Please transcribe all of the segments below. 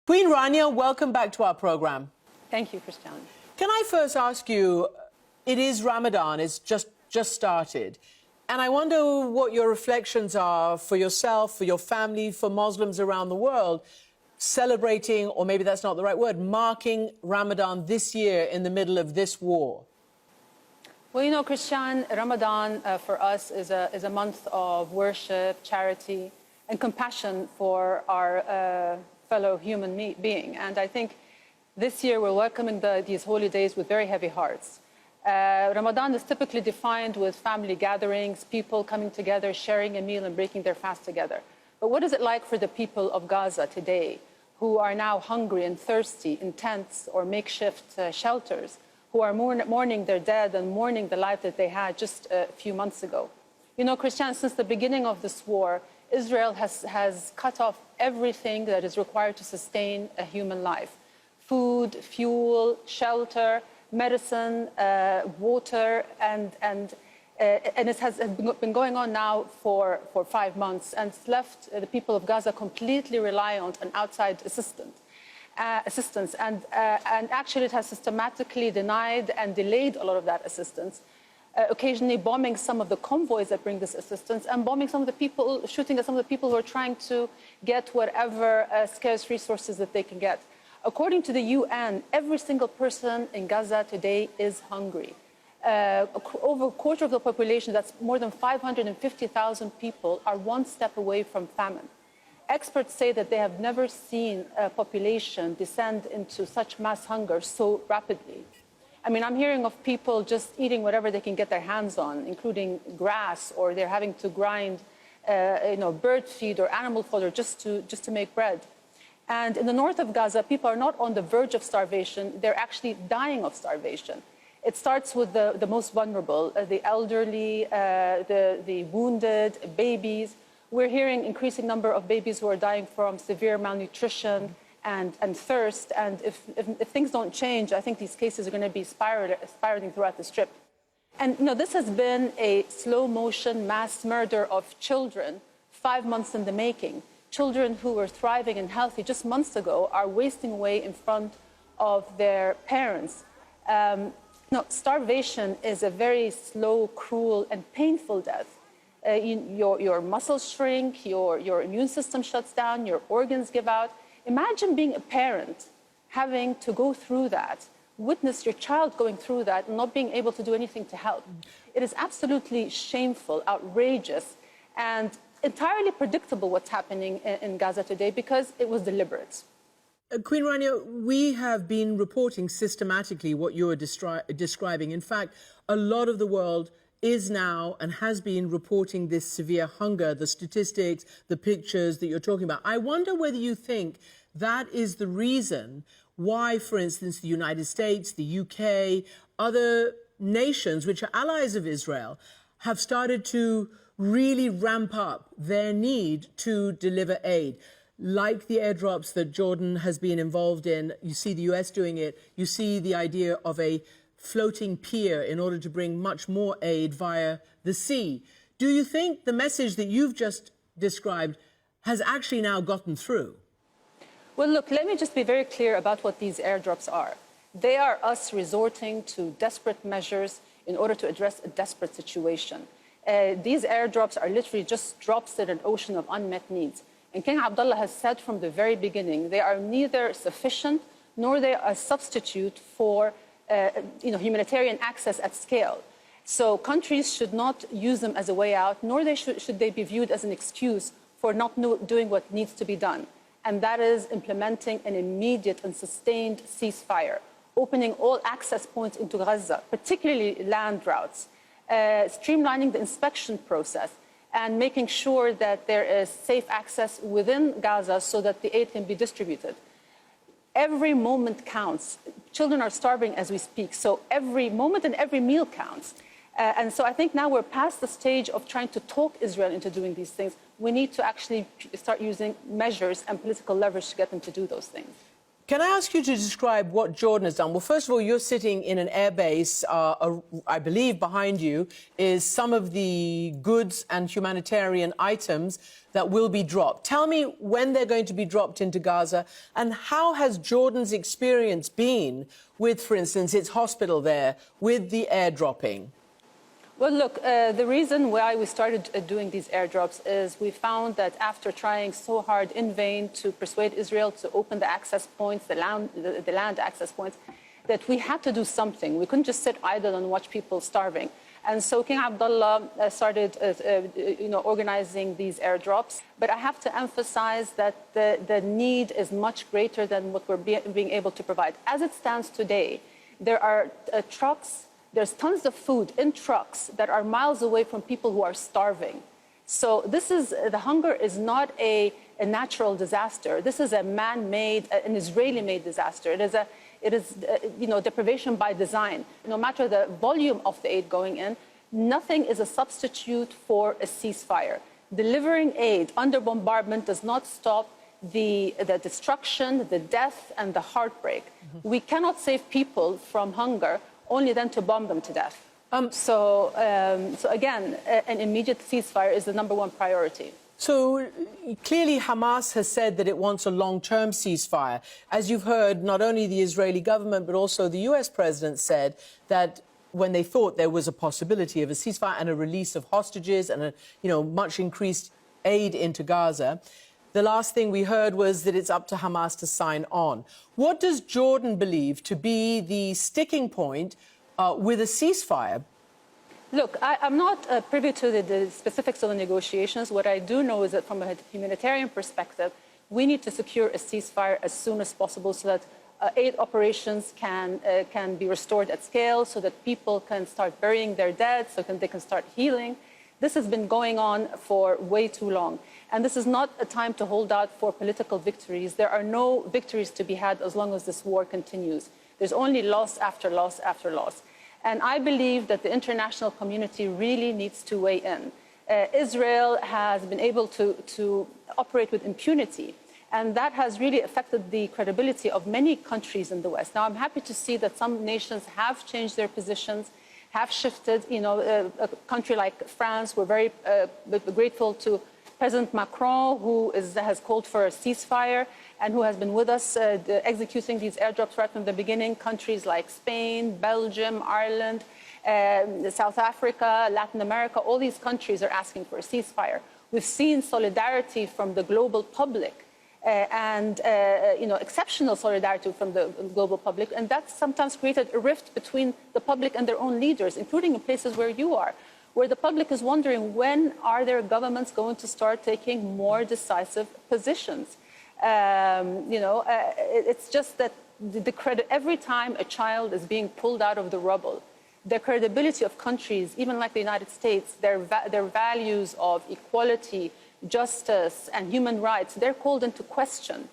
Queen Rania, welcome back to our program. Thank you, Kристиан. Can I first ask you, it is Ramadan, it's just started, and I wonder what your reflections are for yourself, for your family, for Muslims around the world, celebrating, or maybe that's not the right word, marking Ramadan this year in the middle of this war. Well, you know, Kристиан, Ramadan for us is a month of worship, charity, and compassion for our fellow human being. And I think this year we're welcoming these holy days with very heavy hearts. Ramadan is typically defined with family gatherings, people coming together, sharing a meal and breaking their fast together. But what is it like for the people of Gaza today, who are now hungry and thirsty in tents or makeshift shelters, who are mourning their dead and mourning the life that they had just a few months ago? You know, Kристиан, since the beginning of this war, Israel has cut off everything that is required to sustain a human life. Food, fuel, shelter, medicine, water, and it has been going on now for 5 months, and it's left the people of Gaza completely reliant on outside assistance. And actually it has systematically denied and delayed a lot of that assistance, occasionally bombing some of the convoys that bring this assistance and bombing some of the people, shooting at some of the people who are trying to get whatever scarce resources that they can get. According to the UN, every single person in Gaza today is hungry. Over a quarter of the population, that's more than 550,000 people, are one step away from famine. Experts say that they have never seen a population descend into such mass hunger so rapidly. I mean, I'm hearing of people just eating whatever they can get their hands on, including grass, or they're having to grind, bird feed or animal fodder just to make bread. And in the north of Gaza, people are not on the verge of starvation, they're actually dying of starvation. It starts with the most vulnerable, the elderly, the wounded, babies. We're hearing increasing number of babies who are dying from severe malnutrition and thirst. And if things don't change, I think these cases are going to be spiraling throughout the Strip. And this has been a slow-motion mass murder of children, 5 months in the making. Children who were thriving and healthy just months ago are wasting away in front of their parents. Starvation is a very slow, cruel, and painful death. Your muscles shrink, your immune system shuts down, your organs give out. Imagine being a parent, having to go through that, witness your child going through that and not being able to do anything to help. It is absolutely shameful, outrageous, and entirely predictable what's happening in Gaza today because it was deliberate. Queen Rania, we have been reporting systematically what you are describing. In fact, a lot of the world is now and has been reporting this severe hunger, the statistics, the pictures that you're talking about. I wonder whether you think that is the reason why, for instance, the United States, the UK, other nations which are allies of Israel have started to really ramp up their need to deliver aid, like the airdrops that Jordan has been involved in. You see the US doing it. You see the idea of a floating pier in order to bring much more aid via the sea. Do you think the message that you've just described has actually now gotten through? Well, look, let me just be very clear about what these airdrops are. They are us resorting to desperate measures in order to address a desperate situation. These airdrops are literally just drops in an ocean of unmet needs. And King Abdullah has said from the very beginning, they are neither sufficient nor they are a substitute for humanitarian access at scale. So countries should not use them as a way out, nor should they be viewed as an excuse for not doing what needs to be done. And that is implementing an immediate and sustained ceasefire, opening all access points into Gaza, particularly land routes, streamlining the inspection process, and making sure that there is safe access within Gaza so that the aid can be distributed. Every moment counts. Children are starving as we speak, so every moment and every meal counts. And so I think now we're past the stage of trying to talk Israel into doing these things. We need to actually start using measures and political leverage to get them to do those things. Can I ask you to describe what Jordan has done? Well, first of all, you're sitting in an air base. I believe behind you is some of the goods and humanitarian items that will be dropped. Tell me when they're going to be dropped into Gaza, and how has Jordan's experience been with, for instance, its hospital there, with the airdropping? Well, look, the reason why we started doing these airdrops is we found that after trying so hard in vain to persuade Israel to open the access points, the land access points, that we had to do something. We couldn't just sit idle and watch people starving. And so King Abdullah started organizing these airdrops. But I have to emphasize that the need is much greater than what we're being able to provide. As it stands today, there are trucks. There's tons of food in trucks that are miles away from people who are starving. So the hunger is not a natural disaster. This is a man-made, an Israeli-made disaster. It is deprivation by design. No matter the volume of the aid going in, nothing is a substitute for a ceasefire. Delivering aid under bombardment does not stop the destruction, the death, and the heartbreak. Mm-hmm. We cannot save people from hunger only then to bomb them to death. So again, an immediate ceasefire is the #1 priority. So clearly Hamas has said that it wants a long-term ceasefire. As you've heard, not only the Israeli government, but also the US president said that when they thought there was a possibility of a ceasefire and a release of hostages and much increased aid into Gaza, the last thing we heard was that it's up to Hamas to sign on. What does Jordan believe to be the sticking point with a ceasefire? Look, I'm not privy to the specifics of the negotiations. What I do know is that from a humanitarian perspective, we need to secure a ceasefire as soon as possible so that aid operations can be restored at scale, so that people can start burying their dead, so they can start healing. This has been going on for way too long. And this is not a time to hold out for political victories. There are no victories to be had as long as this war continues. There's only loss after loss after loss. And I believe that the international community really needs to weigh in. Israel has been able to operate with impunity, and that has really affected the credibility of many countries in the West. Now, I'm happy to see that some nations have changed their positions, have shifted. A country like France, we're very grateful to President Macron, who has called for a ceasefire and who has been with us executing these airdrops right from the beginning. Countries like Spain, Belgium, Ireland, South Africa, Latin America, all these countries are asking for a ceasefire. We've seen solidarity from the global public and exceptional solidarity from the global public, and that's sometimes created a rift between the public and their own leaders, including in places where you are, where the public is wondering when are their governments going to start taking more decisive positions. It's just that the credit, every time a child is being pulled out of the rubble, the credibility of countries, even like the United States, their values of equality, justice, and human rights, they're called into question.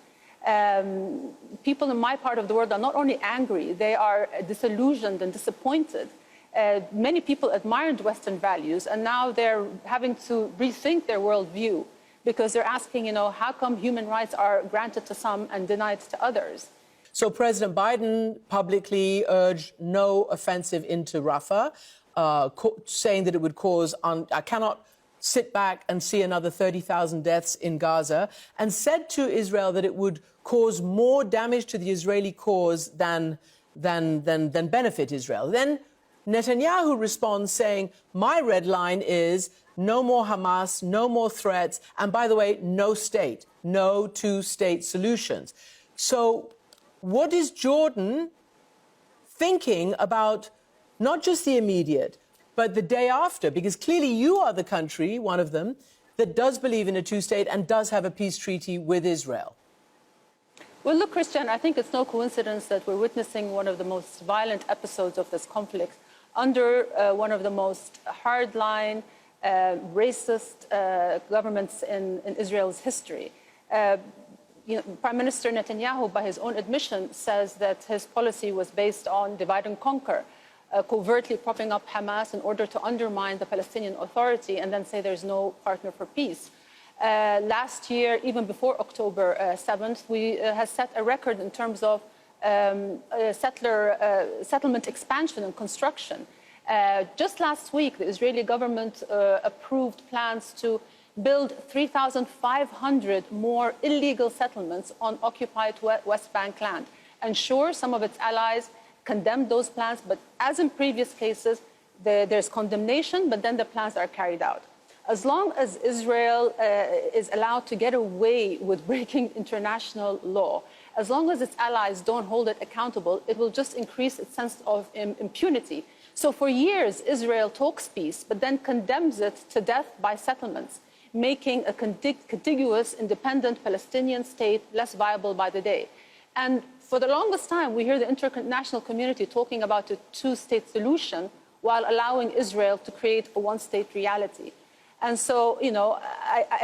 People in my part of the world are not only angry, they are disillusioned and disappointed. Many people admired Western values, and now they're having to rethink their worldview because they're asking, how come human rights are granted to some and denied to others? So President Biden publicly urged no offensive into Rafah, saying that it would cause, I cannot sit back and see another 30,000 deaths in Gaza, and said to Israel that it would cause more damage to the Israeli cause than benefit Israel. Then Netanyahu responds saying, my red line is no more Hamas, no more threats, and by the way, no state, no two-state solutions. So what is Jordan thinking about not just the immediate, but the day after? Because clearly you are the country, one of them, that does believe in a two-state and does have a peace treaty with Israel. Well, look, Christian, I think it's no coincidence that we're witnessing one of the most violent episodes of this conflict under one of the most hardline, racist governments in Israel's history. Prime Minister Netanyahu, by his own admission, says that his policy was based on divide and conquer, covertly propping up Hamas in order to undermine the Palestinian Authority and then say there's no partner for peace. Last year, even before October 7th, we has set a record in terms of settlement expansion and construction. Just last week, the Israeli government approved plans to build 3,500 more illegal settlements on occupied West Bank land. And sure, some of its allies condemned those plans, but as in previous cases, there's condemnation, but then the plans are carried out. As long as Israel is allowed to get away with breaking international law, as long as its allies don't hold it accountable, it will just increase its sense of impunity. So for years, Israel talks peace, but then condemns it to death by settlements, making a contiguous, independent Palestinian state less viable by the day. And for the longest time, we hear the international community talking about a two-state solution while allowing Israel to create a one-state reality. And so, you know,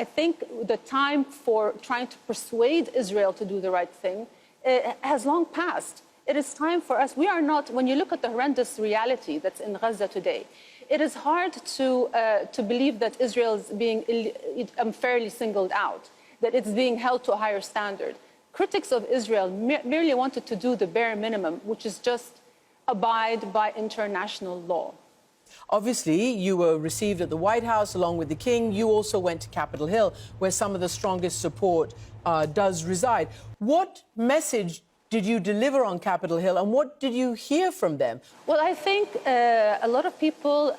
I think the time for trying to persuade Israel to do the right thing has long passed. It is time for us. We are not, when you look at the horrendous reality that's in Gaza today, it is hard to believe that Israel is being unfairly singled out, that it's being held to a higher standard. Critics of Israel merely wanted to do the bare minimum, which is just abide by international law. Obviously, you were received at the White House along with the King. You also went to Capitol Hill, where some of the strongest support does reside. What message did you deliver on Capitol Hill, and what did you hear from them? Well, I think a lot of people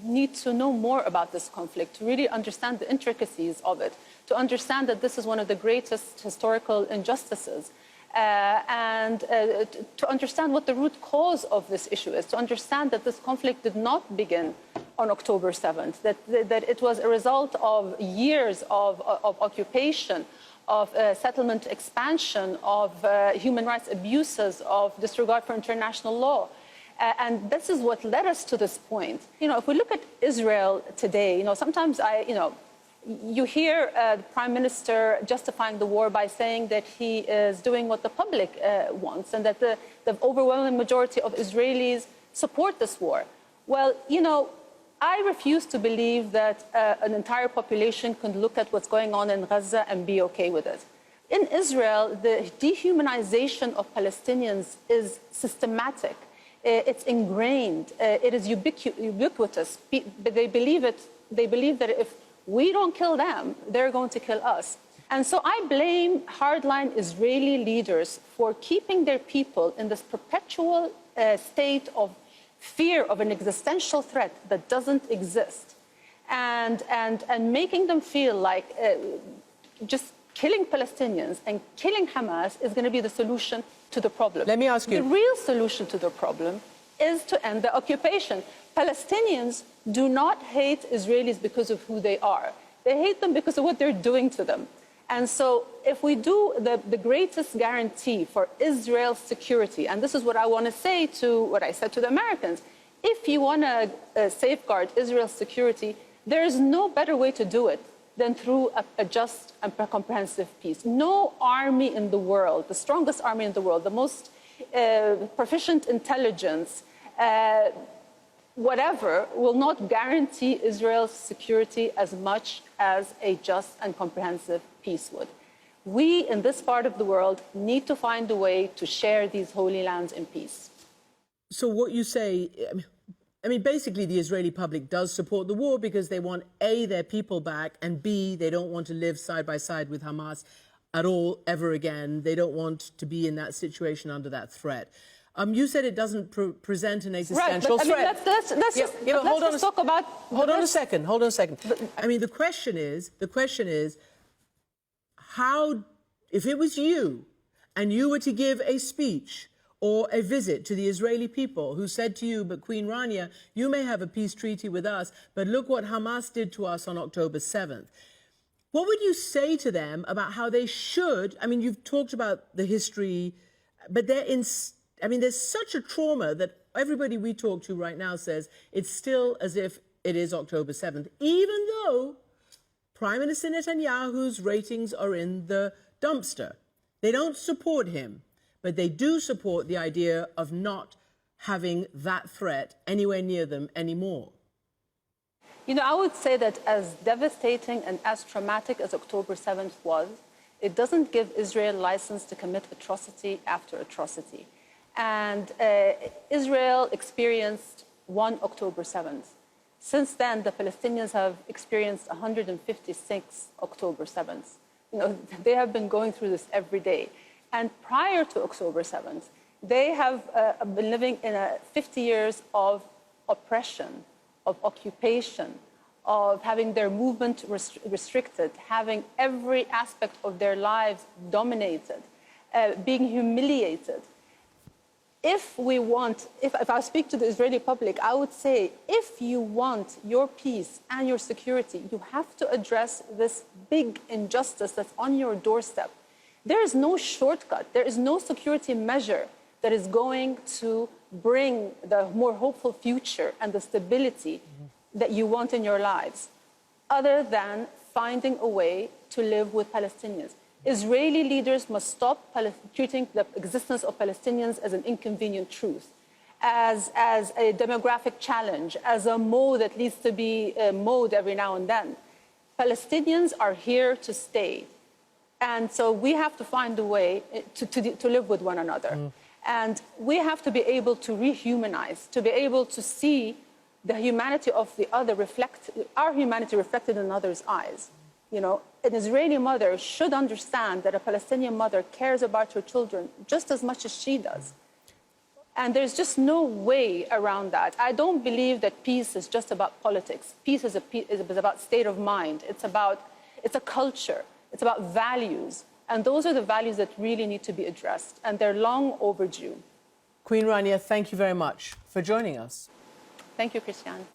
need to know more about this conflict, to really understand the intricacies of it, to understand that this is one of the greatest historical injustices, and to understand what the root cause of this issue is, to understand that this conflict did not begin on October 7th, that it was a result of years of occupation, of settlement expansion, of human rights abuses, of disregard for international law. And this is what led us to this point. You know, if we look at Israel today, you know, sometimes you hear the Prime Minister justifying the war by saying that he is doing what the public wants and that the overwhelming majority of Israelis support this war. Well, you know, I refuse to believe that an entire population can look at what's going on in Gaza and be okay with it. In Israel, the dehumanization of Palestinians is systematic. It's ingrained. It is ubiquitous. They believe it. They believe that if we don't kill them, they're going to kill us. And so I blame hardline Israeli leaders for keeping their people in this perpetual state of fear of an existential threat that doesn't exist, and making them feel like just killing Palestinians and killing Hamas is going to be the solution to the problem. Let me ask you. The real solution to the problem is to end the occupation. Palestinians do not hate Israelis because of who they are. They hate them because of what they're doing to them. And so if we do the greatest guarantee for Israel's security, and this is what I want to say to what I said to the Americans, if you want to safeguard Israel's security, there is no better way to do it than through a just and comprehensive peace. No army in the world, the strongest army in the world, the most proficient intelligence, whatever, will not guarantee Israel's security as much as a just and comprehensive peace would. We, in this part of the world, need to find a way to share these holy lands in peace. So what you say, I mean, basically the Israeli public does support the war because they want, A, their people back, and B, they don't want to live side by side with Hamas at all, ever again. They don't want to be in that situation under that threat. You said it doesn't present an existential threat. Let's just talk about... Hold on a second. I mean, the question is, how, if it was you and you were to give a speech or a visit to the Israeli people who said to you, but Queen Rania, you may have a peace treaty with us, but look what Hamas did to us on October 7th. What would you say to them about how they should, I mean, you've talked about the history, but there's such a trauma that everybody we talk to right now says it's still as if it is October 7th, even though Prime Minister Netanyahu's ratings are in the dumpster. They don't support him, but they do support the idea of not having that threat anywhere near them anymore. You know, I would say that as devastating and as traumatic as October 7th was, it doesn't give Israel license to commit atrocity after atrocity. And Israel experienced one October 7th. Since then, the Palestinians have experienced 156 October 7th. You know, they have been going through this every day. And prior to October 7th, they have been living in 50 years of oppression, of occupation, of having their movement restricted, having every aspect of their lives dominated, being humiliated. If I speak to the Israeli public, I would say, if you want your peace and your security, you have to address this big injustice that's on your doorstep. There is no shortcut. There is no security measure that is going to bring the more hopeful future and the stability that you want in your lives, other than finding a way to live with Palestinians. Israeli leaders must stop treating the existence of Palestinians as an inconvenient truth, as a demographic challenge, as a mode that needs to be mowed every now and then. Palestinians are here to stay. And so we have to find a way to live with one another. And we have to be able to rehumanize, to be able to see the humanity of the other our humanity reflected in others' eyes. You know, an Israeli mother should understand that a Palestinian mother cares about her children just as much as she does. And there's just no way around that. I don't believe that peace is just about politics. Peace is about state of mind. It's a culture. It's about values. And those are the values that really need to be addressed. And they're long overdue. Queen Rania, thank you very much for joining us. Thank you, Kристиан.